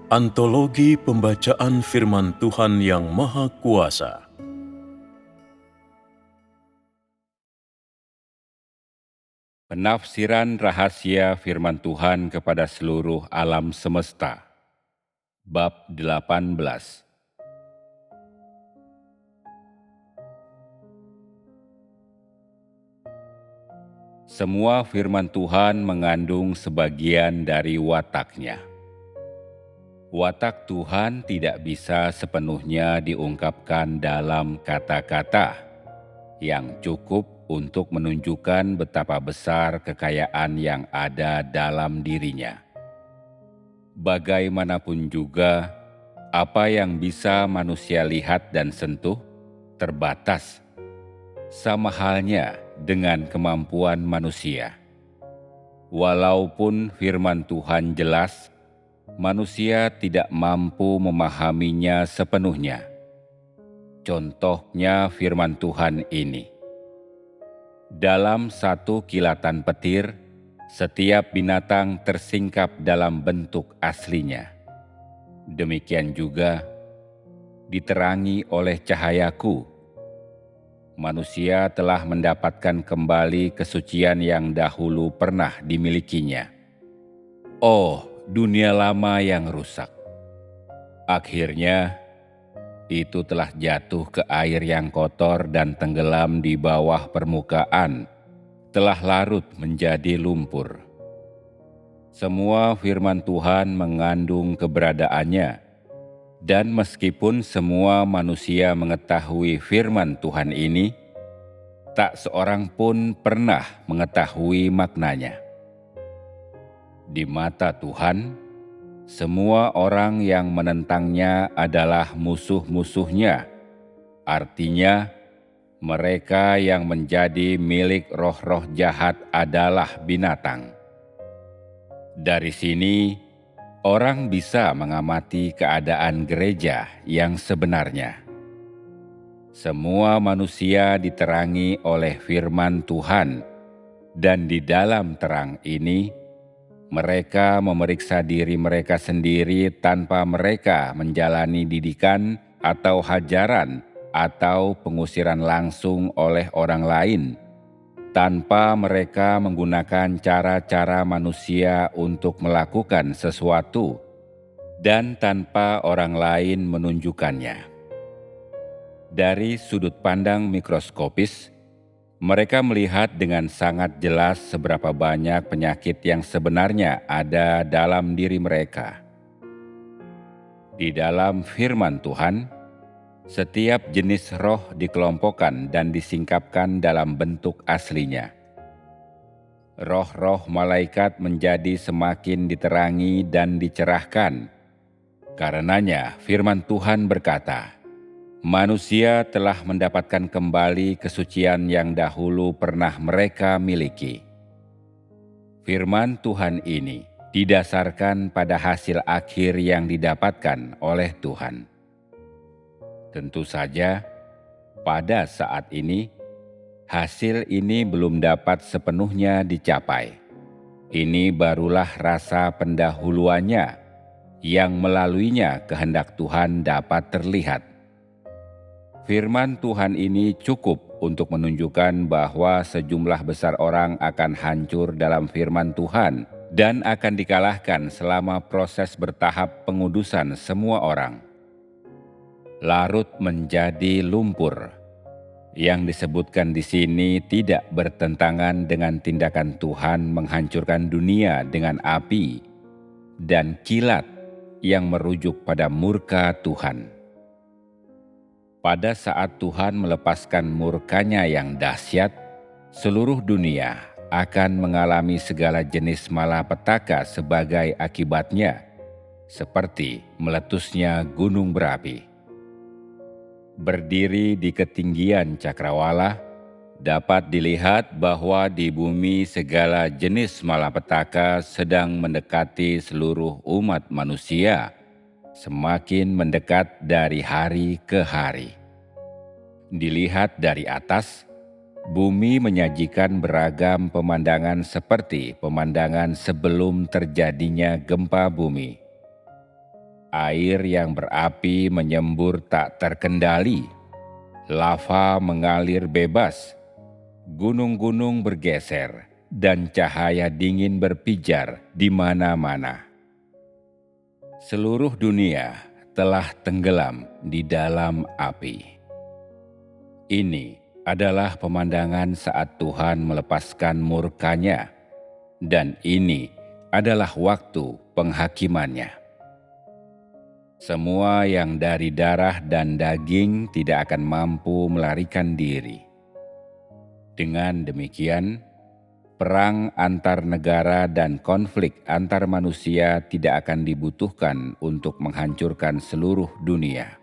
Antologi Pembacaan Firman Tuhan yang Maha Kuasa. Penafsiran rahasia firman Tuhan kepada seluruh alam semesta. Bab 18. Semua firman Tuhan mengandung sebagian dari wataknya. Watak Tuhan tidak bisa sepenuhnya diungkapkan dalam kata-kata yang cukup untuk menunjukkan betapa besar kekayaan yang ada dalam dirinya. Bagaimanapun juga, apa yang bisa manusia lihat dan sentuh terbatas, sama halnya dengan kemampuan manusia. Walaupun firman Tuhan jelas, manusia tidak mampu memahaminya sepenuhnya. Contohnya firman Tuhan ini. Dalam satu kilatan petir, setiap binatang tersingkap dalam bentuk aslinya. Demikian juga, diterangi oleh cahayaku, manusia telah mendapatkan kembali kesucian yang dahulu pernah dimilikinya. Oh, dunia lama yang rusak! Akhirnya, itu telah jatuh ke air yang kotor dan tenggelam di bawah permukaan, telah larut menjadi lumpur. Semua firman Tuhan mengandung keberadaannya, dan meskipun semua manusia mengetahui firman Tuhan ini, tak seorang pun pernah mengetahui maknanya. Di mata Tuhan, semua orang yang menentangnya adalah musuh-musuhnya. Artinya, mereka yang menjadi milik roh-roh jahat adalah binatang. Dari sini, orang bisa mengamati keadaan gereja yang sebenarnya. Semua manusia diterangi oleh firman Tuhan, dan di dalam terang ini, mereka memeriksa diri mereka sendiri tanpa mereka menjalani didikan atau hajaran atau pengusiran langsung oleh orang lain, tanpa mereka menggunakan cara-cara manusia untuk melakukan sesuatu, dan tanpa orang lain menunjukkannya. Dari sudut pandang mikroskopis, mereka melihat dengan sangat jelas seberapa banyak penyakit yang sebenarnya ada dalam diri mereka. Di dalam firman Tuhan, setiap jenis roh dikelompokkan dan disingkapkan dalam bentuk aslinya. Roh-roh malaikat menjadi semakin diterangi dan dicerahkan. Karenanya firman Tuhan berkata, manusia telah mendapatkan kembali kesucian yang dahulu pernah mereka miliki. Firman Tuhan ini didasarkan pada hasil akhir yang didapatkan oleh Tuhan. Tentu saja, pada saat ini, hasil ini belum dapat sepenuhnya dicapai. Ini barulah rasa pendahuluannya, yang melaluinya kehendak Tuhan dapat terlihat. Firman Tuhan ini cukup untuk menunjukkan bahwa sejumlah besar orang akan hancur dalam firman Tuhan dan akan dikalahkan selama proses bertahap pengudusan semua orang. Larut menjadi lumpur. Yang disebutkan di sini tidak bertentangan dengan tindakan Tuhan menghancurkan dunia dengan api dan kilat yang merujuk pada murka Tuhan. Pada saat Tuhan melepaskan murkanya yang dahsyat, seluruh dunia akan mengalami segala jenis malapetaka sebagai akibatnya, seperti meletusnya gunung berapi. Berdiri di ketinggian cakrawala, dapat dilihat bahwa di bumi segala jenis malapetaka sedang mendekati seluruh umat manusia, semakin mendekat dari hari ke hari. Dilihat dari atas, bumi menyajikan beragam pemandangan seperti pemandangan sebelum terjadinya gempa bumi. air yang berapi menyembur tak terkendali, lava mengalir bebas, gunung-gunung bergeser, dan cahaya dingin berpijar di mana-mana. Seluruh dunia telah tenggelam di dalam api. Ini adalah pemandangan saat Tuhan melepaskan murka-Nya, dan ini adalah waktu penghakimannya. Semua yang dari darah dan daging tidak akan mampu melarikan diri. Dengan demikian, perang antar negara dan konflik antar manusia tidak akan dibutuhkan untuk menghancurkan seluruh dunia.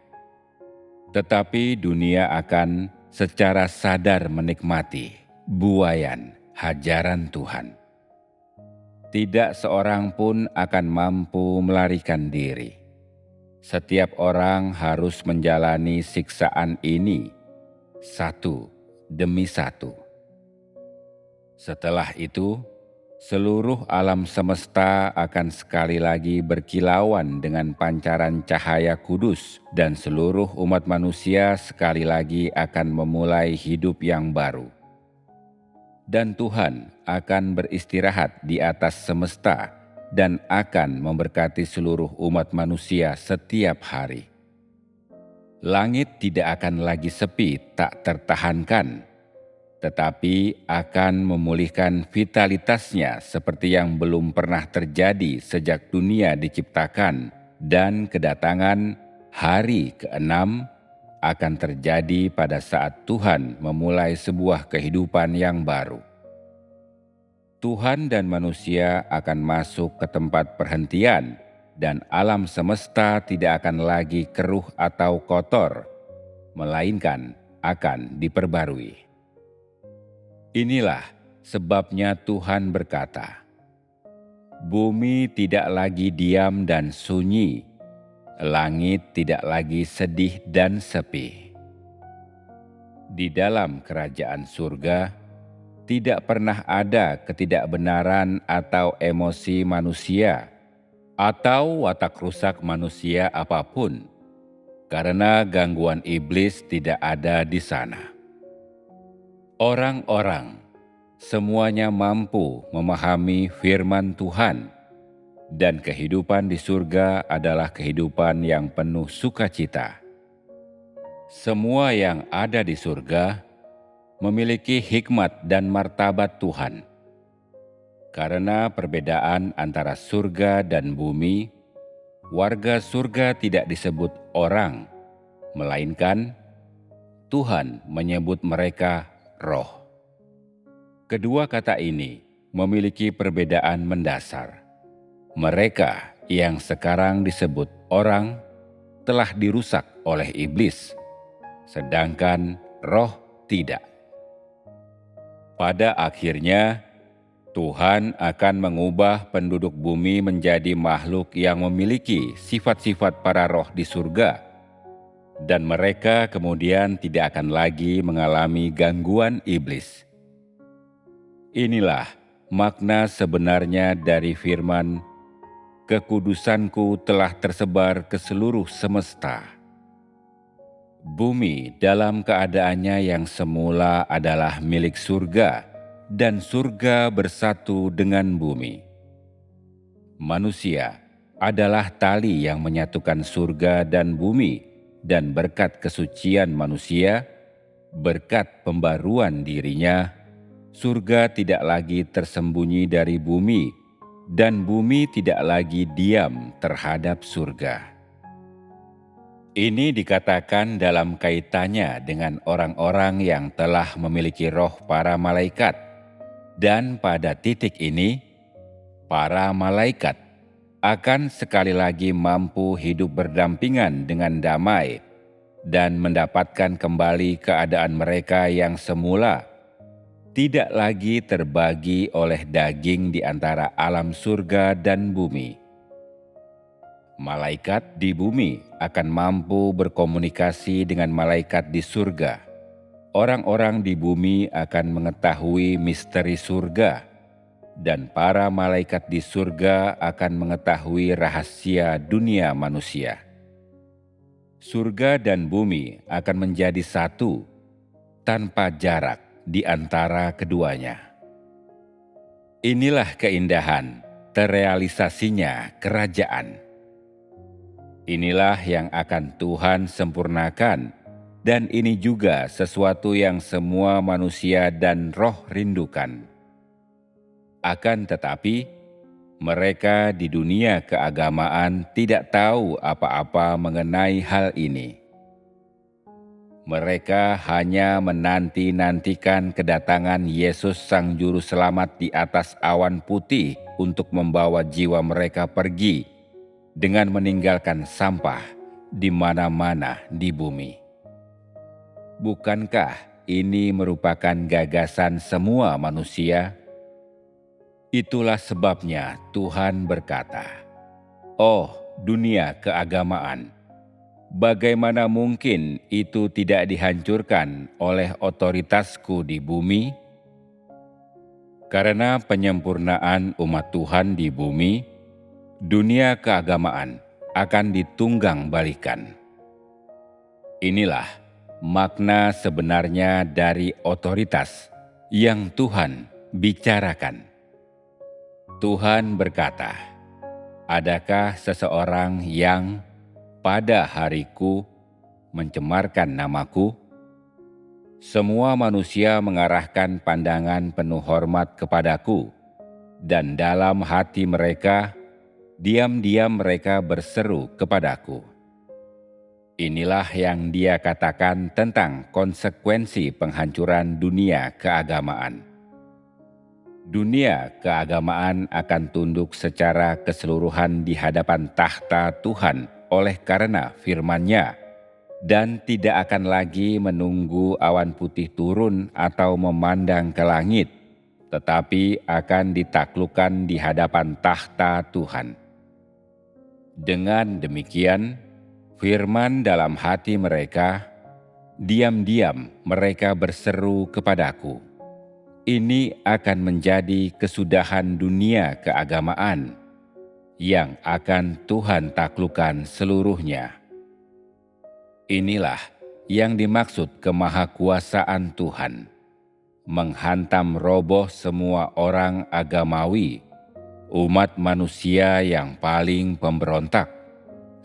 Tetapi dunia akan secara sadar menikmati buaian hajaran Tuhan. Tidak seorang pun akan mampu melarikan diri. Setiap orang harus menjalani siksaan ini satu demi satu. Setelah itu, seluruh alam semesta akan sekali lagi berkilauan dengan pancaran cahaya kudus, dan seluruh umat manusia sekali lagi akan memulai hidup yang baru. Dan Tuhan akan beristirahat di atas semesta dan akan memberkati seluruh umat manusia setiap hari. Langit tidak akan lagi sepi tak tertahankan, tetapi akan memulihkan vitalitasnya seperti yang belum pernah terjadi sejak dunia diciptakan, dan kedatangan hari ke-6 akan terjadi pada saat Tuhan memulai sebuah kehidupan yang baru. Tuhan dan manusia akan masuk ke tempat perhentian, dan alam semesta tidak akan lagi keruh atau kotor, melainkan akan diperbarui. Inilah sebabnya Tuhan berkata, "Bumi tidak lagi diam dan sunyi, langit tidak lagi sedih dan sepi." Di dalam kerajaan surga, tidak pernah ada ketidakbenaran atau emosi manusia, atau watak rusak manusia apapun, karena gangguan iblis tidak ada di sana. Orang-orang semuanya mampu memahami firman Tuhan, dan kehidupan di surga adalah kehidupan yang penuh sukacita. Semua yang ada di surga memiliki hikmat dan martabat Tuhan. Karena perbedaan antara surga dan bumi, warga surga tidak disebut orang, melainkan Tuhan menyebut mereka roh. Kedua kata ini memiliki perbedaan mendasar. Mereka yang sekarang disebut orang telah dirusak oleh iblis, sedangkan roh tidak. Pada akhirnya, Tuhan akan mengubah penduduk bumi menjadi makhluk yang memiliki sifat-sifat para roh di surga, dan mereka kemudian tidak akan lagi mengalami gangguan iblis. Inilah makna sebenarnya dari firman, "Kekudusanku telah tersebar ke seluruh semesta." Bumi dalam keadaannya yang semula adalah milik surga, dan surga bersatu dengan bumi. Manusia adalah tali yang menyatukan surga dan bumi, dan berkat kesucian manusia, berkat pembaruan dirinya, surga tidak lagi tersembunyi dari bumi, dan bumi tidak lagi diam terhadap surga. Ini dikatakan dalam kaitannya dengan orang-orang yang telah memiliki roh para malaikat, dan pada titik ini, para malaikat akan sekali lagi mampu hidup berdampingan dengan damai dan mendapatkan kembali keadaan mereka yang semula, tidak lagi terbagi oleh daging di antara alam surga dan bumi. Malaikat di bumi akan mampu berkomunikasi dengan malaikat di surga. Orang-orang di bumi akan mengetahui misteri surga. dan para malaikat di surga akan mengetahui rahasia dunia manusia. Surga dan bumi akan menjadi satu, tanpa jarak di antara keduanya. Inilah keindahan terrealisasinya kerajaan. Inilah yang akan Tuhan sempurnakan, dan ini juga sesuatu yang semua manusia dan roh rindukan. Akan tetapi, mereka di dunia keagamaan tidak tahu apa-apa mengenai hal ini. Mereka hanya menanti-nantikan kedatangan Yesus Sang Juru Selamat di atas awan putih untuk membawa jiwa mereka pergi dengan meninggalkan sampah di mana-mana di bumi. Bukankah ini merupakan gagasan semua manusia? Itulah sebabnya Tuhan berkata, "Oh, dunia keagamaan, bagaimana mungkin itu tidak dihancurkan oleh otoritasku di bumi?" Karena penyempurnaan umat Tuhan di bumi, dunia keagamaan akan ditunggang balikan. Inilah makna sebenarnya dari otoritas yang Tuhan bicarakan. Tuhan berkata, "Adakah seseorang yang pada hariku mencemarkan namaku?" Semua manusia mengarahkan pandangan penuh hormat kepadaku, dan dalam hati mereka, diam-diam mereka berseru kepadaku. Inilah yang Dia katakan tentang konsekuensi penghancuran dunia keagamaan. Dunia keagamaan akan tunduk secara keseluruhan di hadapan takhta Tuhan oleh karena firman-Nya, dan tidak akan lagi menunggu awan putih turun atau memandang ke langit, tetapi akan ditaklukkan di hadapan takhta Tuhan. Dengan demikian, firman dalam hati mereka, diam-diam mereka berseru kepadaku. Ini akan menjadi kesudahan dunia keagamaan yang akan Tuhan taklukkan seluruhnya. Inilah yang dimaksud kemahakuasaan Tuhan, menghantam roboh semua orang agamawi, umat manusia yang paling pemberontak,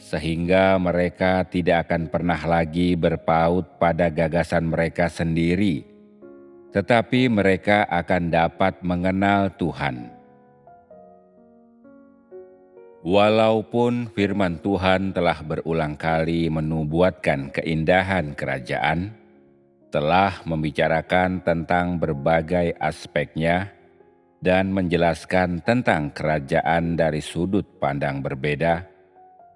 sehingga mereka tidak akan pernah lagi berpaut pada gagasan mereka sendiri, tetapi mereka akan dapat mengenal Tuhan. Walaupun firman Tuhan telah berulang kali menubuatkan keindahan kerajaan, telah membicarakan tentang berbagai aspeknya, dan menjelaskan tentang kerajaan dari sudut pandang berbeda,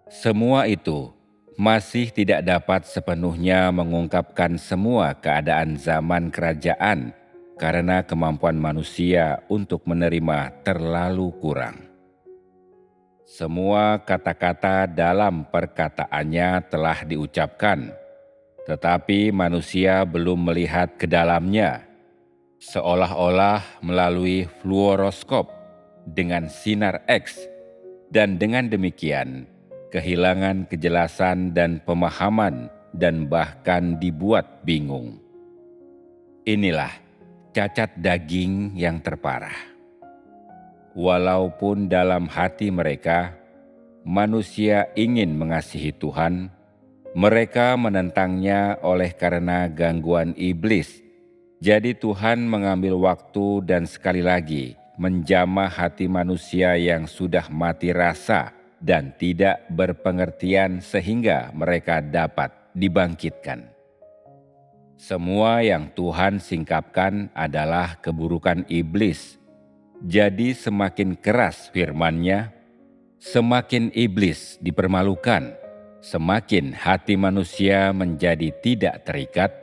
semua itu masih tidak dapat sepenuhnya mengungkapkan semua keadaan zaman kerajaan karena kemampuan manusia untuk menerima terlalu kurang. Semua kata-kata dalam perkataannya telah diucapkan, tetapi manusia belum melihat ke dalamnya, seolah-olah melalui fluoroskop dengan sinar X, dan dengan demikian kehilangan kejelasan dan pemahaman dan bahkan dibuat bingung. Inilah cacat daging yang terparah. Walaupun dalam hati mereka, manusia ingin mengasihi Tuhan, mereka menentangnya oleh karena gangguan iblis. Jadi Tuhan mengambil waktu dan sekali lagi menjamah hati manusia yang sudah mati rasa dan tidak berpengertian sehingga mereka dapat dibangkitkan. Semua yang Tuhan singkapkan adalah keburukan iblis. Jadi semakin keras firman-Nya, semakin iblis dipermalukan, semakin hati manusia menjadi tidak terikat,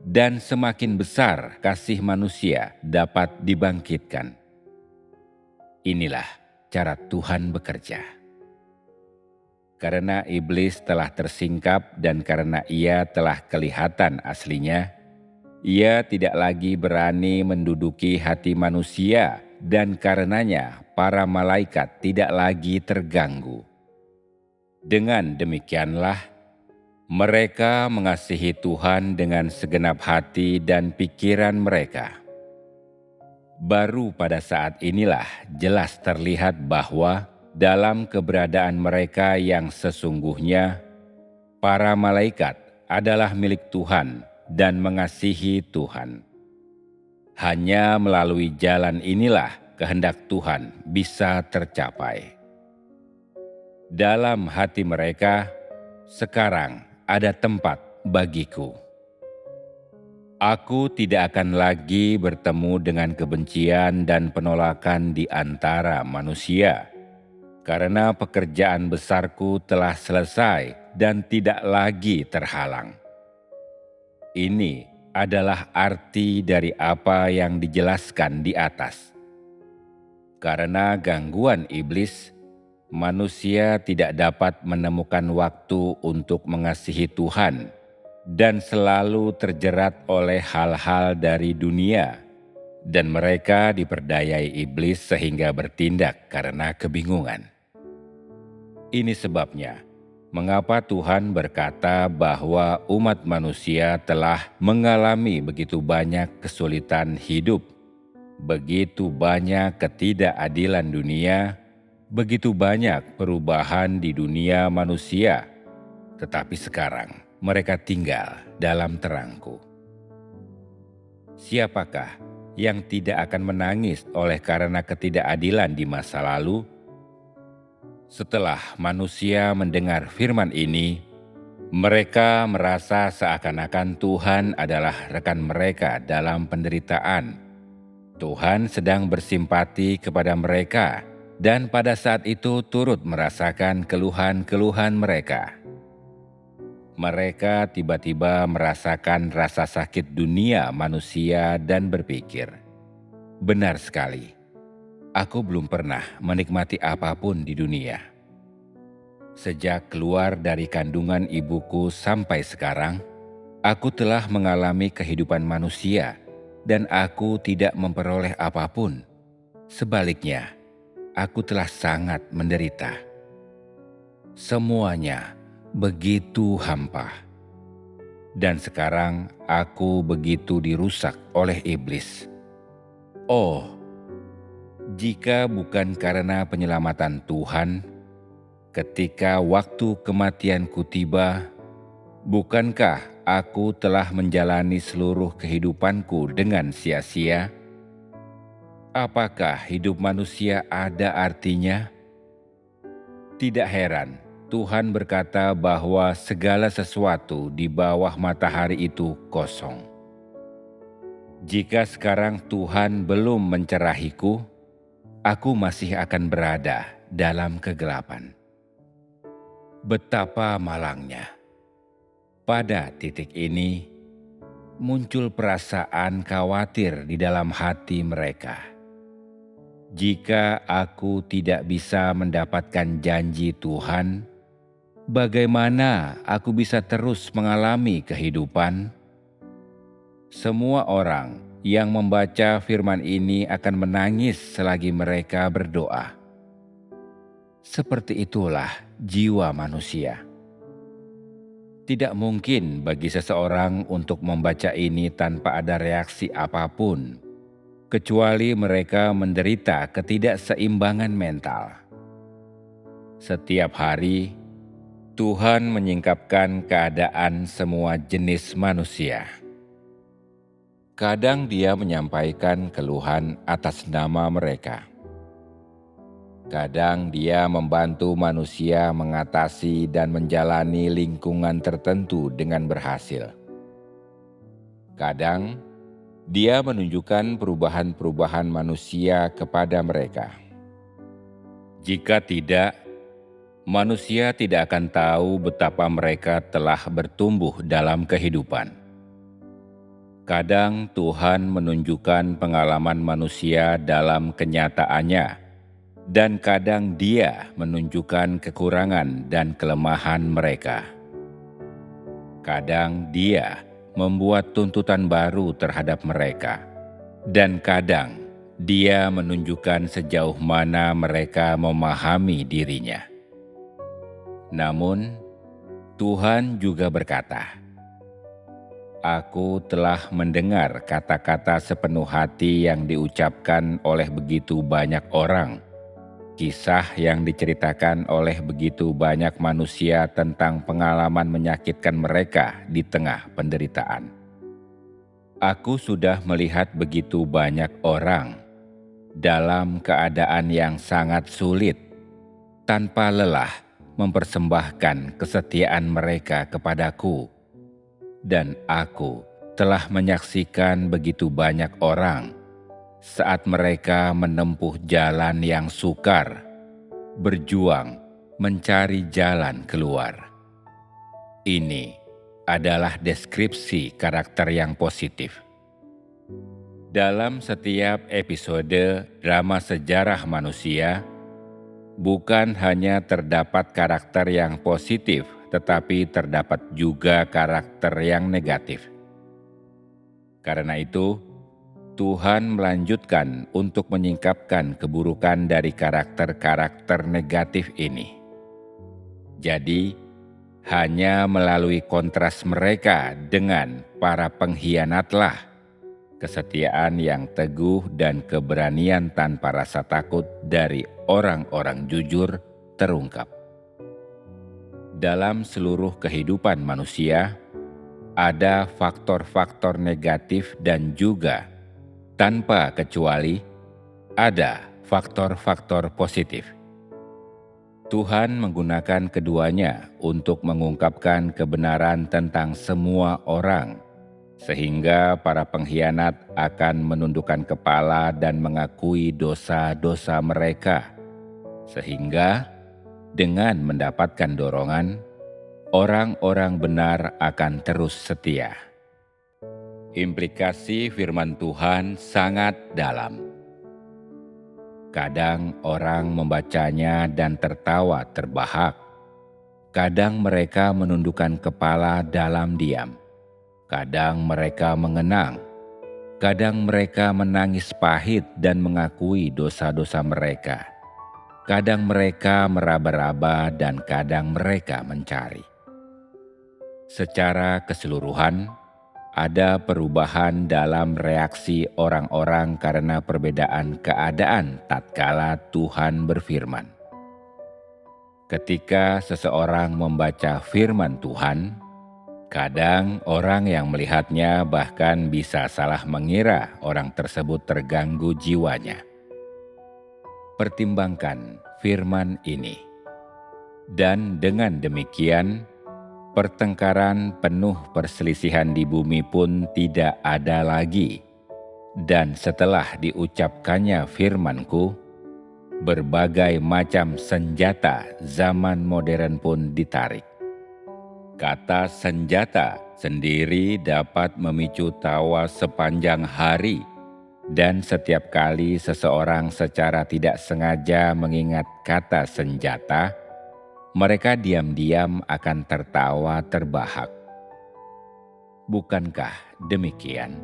dan semakin besar kasih manusia dapat dibangkitkan. Inilah cara Tuhan bekerja. Karena iblis telah tersingkap dan karena ia telah kelihatan aslinya, ia tidak lagi berani menduduki hati manusia dan karenanya para malaikat tidak lagi terganggu. Dengan demikianlah, mereka mengasihi Tuhan dengan segenap hati dan pikiran mereka. Baru pada saat inilah jelas terlihat bahwa dalam keberadaan mereka yang sesungguhnya, para malaikat adalah milik Tuhan dan mengasihi Tuhan. Hanya melalui jalan inilah kehendak Tuhan bisa tercapai. Dalam hati mereka, sekarang ada tempat bagiku. Aku tidak akan lagi bertemu dengan kebencian dan penolakan di antara manusia, karena pekerjaan besarku telah selesai dan tidak lagi terhalang. Ini adalah arti dari apa yang dijelaskan di atas. Karena gangguan iblis, manusia tidak dapat menemukan waktu untuk mengasihi Tuhan dan selalu terjerat oleh hal-hal dari dunia, dan mereka diperdayai iblis sehingga bertindak karena kebingungan. Ini sebabnya mengapa Tuhan berkata bahwa umat manusia telah mengalami begitu banyak kesulitan hidup, begitu banyak ketidakadilan dunia, begitu banyak perubahan di dunia manusia, tetapi sekarang mereka tinggal dalam terangku. Siapakah yang tidak akan menangis oleh karena ketidakadilan di masa lalu? Setelah manusia mendengar firman ini, mereka merasa seakan-akan Tuhan adalah rekan mereka dalam penderitaan. Tuhan sedang bersimpati kepada mereka dan pada saat itu turut merasakan keluhan-keluhan mereka. Mereka tiba-tiba merasakan rasa sakit dunia manusia dan berpikir, "Benar sekali, aku belum pernah menikmati apapun di dunia. Sejak keluar dari kandungan ibuku sampai sekarang, aku telah mengalami kehidupan manusia dan aku tidak memperoleh apapun. Sebaliknya, aku telah sangat menderita. Semuanya begitu hampa. Dan sekarang aku begitu dirusak oleh iblis. Oh, jika bukan karena penyelamatan Tuhan, ketika waktu kematianku tiba, bukankah aku telah menjalani seluruh kehidupanku dengan sia-sia? Apakah hidup manusia ada artinya? Tidak heran Tuhan berkata bahwa segala sesuatu di bawah matahari itu kosong. Jika sekarang Tuhan belum mencerahiku, aku masih akan berada dalam kegelapan. Betapa malangnya. Pada titik ini, muncul perasaan khawatir di dalam hati mereka. Jika aku tidak bisa mendapatkan janji Tuhan, bagaimana aku bisa terus mengalami kehidupan? Semua orang yang membaca firman ini akan menangis selagi mereka berdoa. Seperti itulah jiwa manusia. Tidak mungkin bagi seseorang untuk membaca ini tanpa ada reaksi apapun, kecuali mereka menderita ketidakseimbangan mental. Setiap hari, Tuhan menyingkapkan keadaan semua jenis manusia. Kadang Dia menyampaikan keluhan atas nama mereka. Kadang Dia membantu manusia mengatasi dan menjalani lingkungan tertentu dengan berhasil. Kadang Dia menunjukkan perubahan-perubahan manusia kepada mereka. Jika tidak, manusia tidak akan tahu betapa mereka telah bertumbuh dalam kehidupan. Kadang Tuhan menunjukkan pengalaman manusia dalam kenyataannya, dan kadang Dia menunjukkan kekurangan dan kelemahan mereka. Kadang Dia membuat tuntutan baru terhadap mereka, dan kadang Dia menunjukkan sejauh mana mereka memahami dirinya. Namun, Tuhan juga berkata, "Aku telah mendengar kata-kata sepenuh hati yang diucapkan oleh begitu banyak orang, kisah yang diceritakan oleh begitu banyak manusia tentang pengalaman menyakitkan mereka di tengah penderitaan. Aku sudah melihat begitu banyak orang dalam keadaan yang sangat sulit, tanpa lelah mempersembahkan kesetiaan mereka kepadaku. Dan aku telah menyaksikan begitu banyak orang saat mereka menempuh jalan yang sukar, berjuang mencari jalan keluar." Ini adalah deskripsi karakter yang positif. Dalam setiap episode drama sejarah manusia, bukan hanya terdapat karakter yang positif, tetapi terdapat juga karakter yang negatif. Karena itu, Tuhan melanjutkan untuk menyingkapkan keburukan dari karakter-karakter negatif ini. Jadi, hanya melalui kontras mereka dengan para pengkhianatlah kesetiaan yang teguh dan keberanian tanpa rasa takut dari orang-orang jujur terungkap. Dalam seluruh kehidupan manusia, ada faktor-faktor negatif dan juga, tanpa kecuali, ada faktor-faktor positif. Tuhan menggunakan keduanya untuk mengungkapkan kebenaran tentang semua orang, sehingga para pengkhianat akan menundukkan kepala dan mengakui dosa-dosa mereka. Sehingga dengan mendapatkan dorongan, orang-orang benar akan terus setia. Implikasi firman Tuhan sangat dalam. Kadang orang membacanya dan tertawa terbahak. Kadang mereka menundukkan kepala dalam diam. Kadang mereka mengenang, kadang mereka menangis pahit dan mengakui dosa-dosa mereka. Kadang mereka meraba-raba dan kadang mereka mencari. Secara keseluruhan, ada perubahan dalam reaksi orang-orang karena perbedaan keadaan tatkala Tuhan berfirman. Ketika seseorang membaca firman Tuhan, kadang orang yang melihatnya bahkan bisa salah mengira orang tersebut terganggu jiwanya. Pertimbangkan firman ini. Dan dengan demikian, pertengkaran penuh perselisihan di bumi pun tidak ada lagi. Dan setelah diucapkannya firman-Ku, berbagai macam senjata zaman modern pun ditarik. Kata senjata sendiri dapat memicu tawa sepanjang hari, dan setiap kali seseorang secara tidak sengaja mengingat kata senjata, mereka diam-diam akan tertawa terbahak. Bukankah demikian?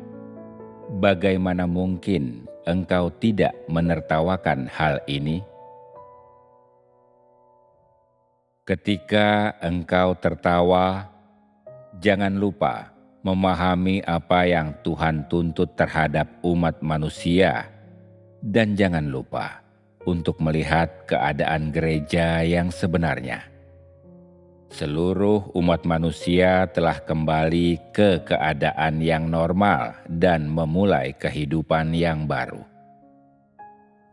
Bagaimana mungkin engkau tidak menertawakan hal ini? Ketika engkau tertawa, jangan lupa memahami apa yang Tuhan tuntut terhadap umat manusia, dan jangan lupa untuk melihat keadaan gereja yang sebenarnya. Seluruh umat manusia telah kembali ke keadaan yang normal dan memulai kehidupan yang baru.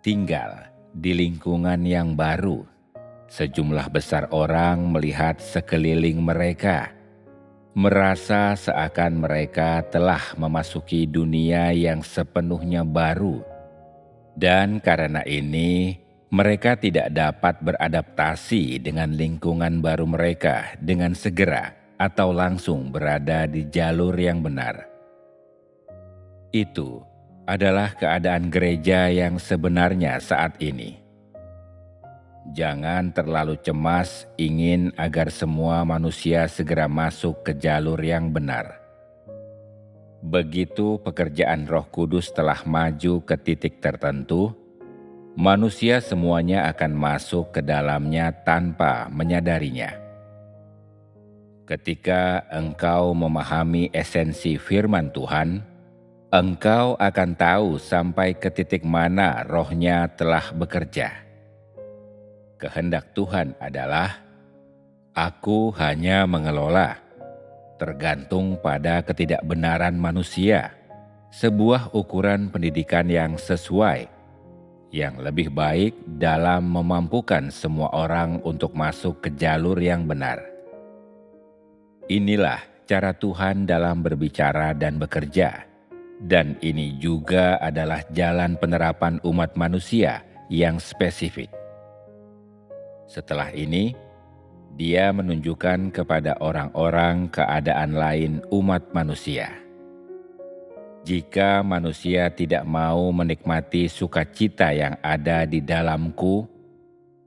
Tinggal di lingkungan yang baru. Sejumlah besar orang melihat sekeliling mereka, merasa seakan mereka telah memasuki dunia yang sepenuhnya baru. Dan karena ini, mereka tidak dapat beradaptasi dengan lingkungan baru mereka dengan segera atau langsung berada di jalur yang benar. Itu adalah keadaan gereja yang sebenarnya saat ini. Jangan terlalu cemas ingin agar semua manusia segera masuk ke jalur yang benar. Begitu pekerjaan Roh Kudus telah maju ke titik tertentu, manusia semuanya akan masuk ke dalamnya tanpa menyadarinya. Ketika engkau memahami esensi firman Tuhan, engkau akan tahu sampai ke titik mana Roh-Nya telah bekerja. Kehendak Tuhan adalah, aku hanya mengelola, tergantung pada ketidakbenaran manusia, sebuah ukuran pendidikan yang sesuai, yang lebih baik dalam memampukan semua orang untuk masuk ke jalur yang benar. Inilah cara Tuhan dalam berbicara dan bekerja, dan ini juga adalah jalan penerapan umat manusia yang spesifik. Setelah ini, Dia menunjukkan kepada orang-orang keadaan lain umat manusia. Jika manusia tidak mau menikmati sukacita yang ada di dalamku,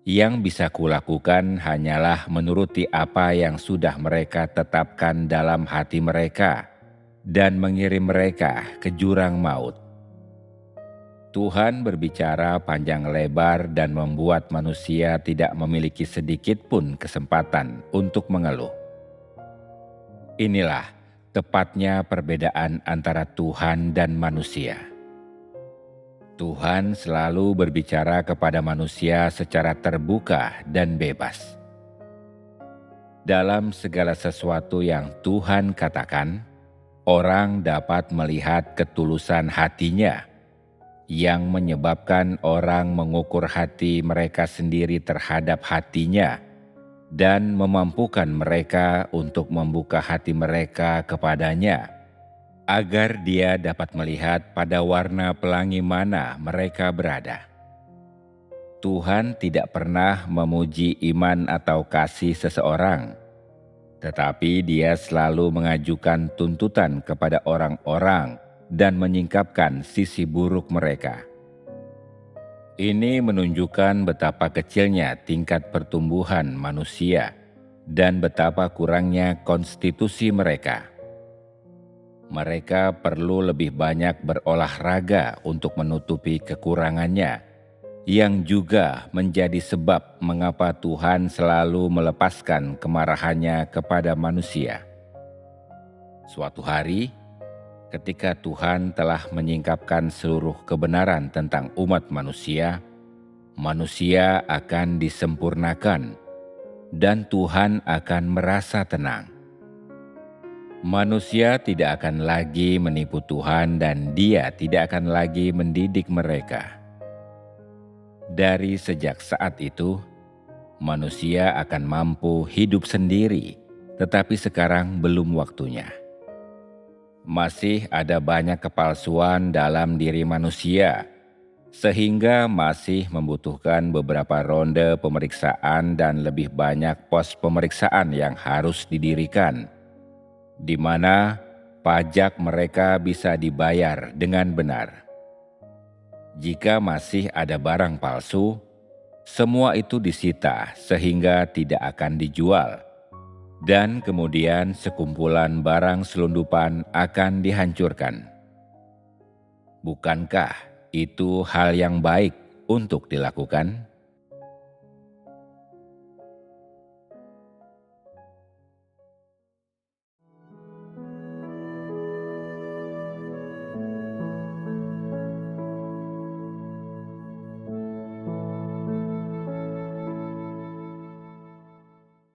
yang bisa kulakukan hanyalah menuruti apa yang sudah mereka tetapkan dalam hati mereka dan mengirim mereka ke jurang maut. Tuhan berbicara panjang lebar dan membuat manusia tidak memiliki sedikit pun kesempatan untuk mengeluh. Inilah tepatnya perbedaan antara Tuhan dan manusia. Tuhan selalu berbicara kepada manusia secara terbuka dan bebas. Dalam segala sesuatu yang Tuhan katakan, orang dapat melihat ketulusan hatinya, yang menyebabkan orang mengukur hati mereka sendiri terhadap hatinya dan memampukan mereka untuk membuka hati mereka kepadanya, agar dia dapat melihat pada warna pelangi mana mereka berada. Tuhan tidak pernah memuji iman atau kasih seseorang, tetapi Dia selalu mengajukan tuntutan kepada orang-orang dan menyingkapkan sisi buruk mereka. Ini menunjukkan betapa kecilnya tingkat pertumbuhan manusia dan betapa kurangnya konstitusi mereka. Mereka perlu lebih banyak berolahraga untuk menutupi kekurangannya, yang juga menjadi sebab mengapa Tuhan selalu melepaskan kemarahannya kepada manusia. Suatu hari, ketika Tuhan telah menyingkapkan seluruh kebenaran tentang umat manusia, manusia akan disempurnakan dan Tuhan akan merasa tenang. Manusia tidak akan lagi menipu Tuhan dan Dia tidak akan lagi mendidik mereka. Dari sejak saat itu, manusia akan mampu hidup sendiri, tetapi sekarang belum waktunya. Masih ada banyak kepalsuan dalam diri manusia, sehingga masih membutuhkan beberapa ronde pemeriksaan dan lebih banyak pos pemeriksaan yang harus didirikan, di mana pajak mereka bisa dibayar dengan benar. Jika masih ada barang palsu, semua itu disita sehingga tidak akan dijual, dan kemudian sekumpulan barang selundupan akan dihancurkan. Bukankah itu hal yang baik untuk dilakukan?